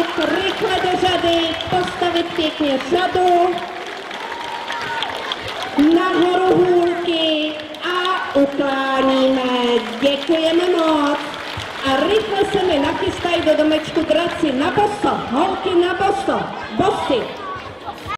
postavit rychle do řady, postavit pěkně řadu, nahoru hůlky a ukláníme. Děkujeme moc. A rychle se mi nachystají do domečku draci na boso, holky na boso, bosy.